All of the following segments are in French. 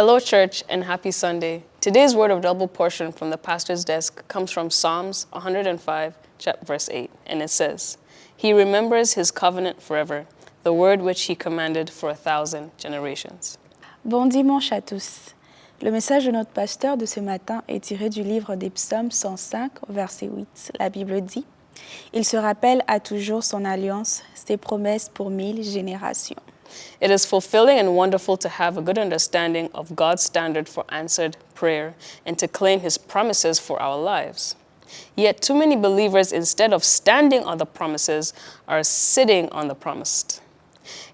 Hello, church, and happy Sunday. Today's word of double portion from the pastor's desk comes from Psalms 105, verse 8, and it says, "He remembers his covenant forever, the word which he commanded for 1,000 generations." Bon dimanche à tous. Le message de notre pasteur de ce matin est tiré du livre des Psaumes 105, verset 8. La Bible dit « Il se rappelle à toujours son alliance, ses promesses pour 1000 générations. » It is fulfilling and wonderful to have a good understanding of God's standard for answered prayer and to claim his promises for our lives. Yet too many believers, instead of standing on the promises, are sitting on the promised.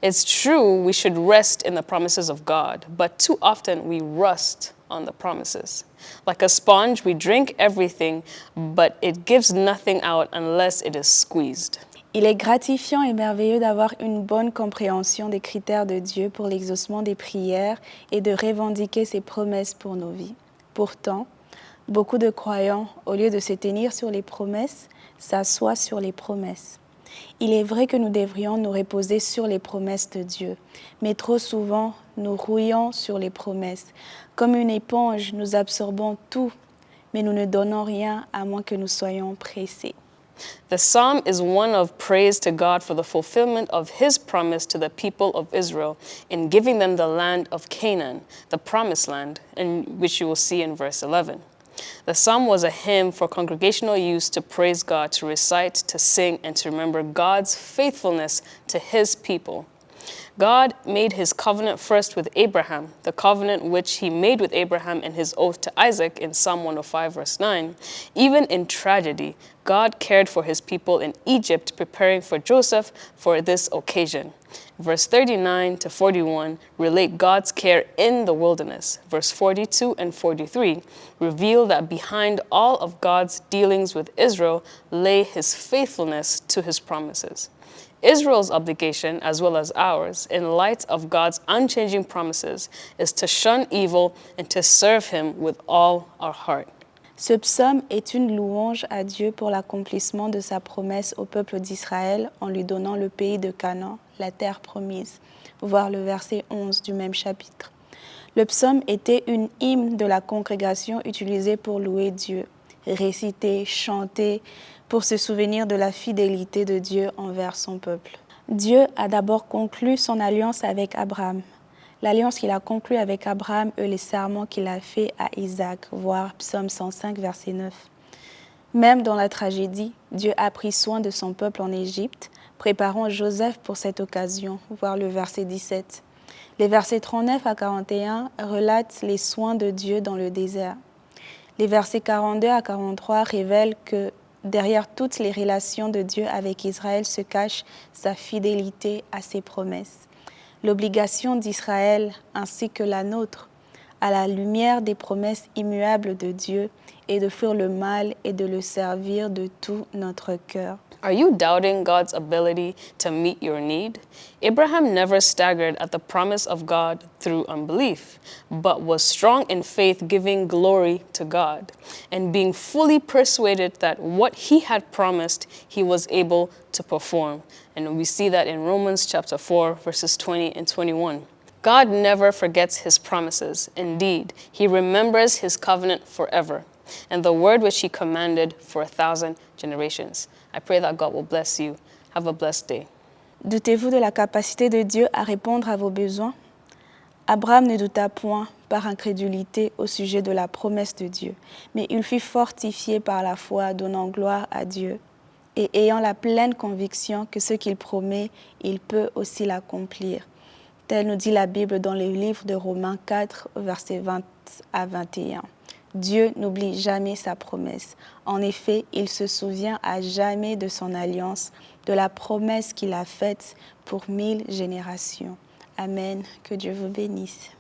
It's true we should rest in the promises of God, but too often we rust on the promises. Like a sponge, we drink everything, but it gives nothing out unless it is squeezed. Il est gratifiant et merveilleux d'avoir une bonne compréhension des critères de Dieu pour l'exaucement des prières et de revendiquer ses promesses pour nos vies. Pourtant, beaucoup de croyants, au lieu de se tenir sur les promesses, s'assoient sur les promesses. Il est vrai que nous devrions nous reposer sur les promesses de Dieu, mais trop souvent, nous rouillons sur les promesses. Comme une éponge, nous absorbons tout, mais nous ne donnons rien à moins que nous soyons pressés. The psalm is one of praise to God for the fulfillment of his promise to the people of Israel in giving them the land of Canaan, the promised land, in which you will see in verse 11. The psalm was a hymn for congregational use to praise God, to recite, to sing, and to remember God's faithfulness to his people. God made his covenant first with Abraham, the covenant which he made with Abraham in his oath to Isaac in Psalm 105, verse 9. Even in tragedy, God cared for his people in Egypt, preparing for Joseph for this occasion. Verse 39 to 41 relate God's care in the wilderness. Verse 42 and 43 reveal that behind all of God's dealings with Israel lay his faithfulness to his promises. Israel's obligation, as well as ours, in light of God's unchanging promises, is to shun evil and to serve him with all our heart. Ce psaume est une louange à Dieu pour l'accomplissement de sa promesse au peuple d'Israël en lui donnant le pays de Canaan, la terre promise, voir le verset 11 du même chapitre. Le psaume était une hymne de la congrégation utilisée pour louer Dieu, réciter, chanter, pour se souvenir de la fidélité de Dieu envers son peuple. Dieu a d'abord conclu son alliance avec Abraham. L'alliance qu'il a conclue avec Abraham et les serments qu'il a faits à Isaac, voir Psaume 105, verset 9. Même dans la tragédie, Dieu a pris soin de son peuple en Égypte, préparant Joseph pour cette occasion, voir le verset 17. Les versets 39 à 41 relatent les soins de Dieu dans le désert. Les versets 42 à 43 révèlent que derrière toutes les relations de Dieu avec Israël se cache sa fidélité à ses promesses. L'obligation d'Israël ainsi que la nôtre, à la lumière des promesses immuables de Dieu, est de fuir le mal et de le servir de tout notre cœur. Are you doubting God's ability to meet your need? Abraham never staggered at the promise of God through unbelief, but was strong in faith, giving glory to God, and being fully persuaded that what he had promised, he was able to perform. And we see that in Romans chapter 4, verses 20 and 21. God never forgets his promises. Indeed, he remembers his covenant forever, and the word which he commanded for 1,000 generations. I pray that God will bless you. Have a blessed day. Doutez-vous de la capacité de Dieu à répondre à vos besoins? Abraham ne douta point par incrédulité au sujet de la promesse de Dieu, mais il fut fortifié par la foi, donnant gloire à Dieu, et ayant la pleine conviction que ce qu'il promet, il peut aussi l'accomplir. Tel nous dit la Bible dans le livre de Romains 4, versets 20 à 21. Dieu n'oublie jamais sa promesse. En effet, il se souvient à jamais de son alliance, de la promesse qu'il a faite pour 1000 générations. Amen. Que Dieu vous bénisse.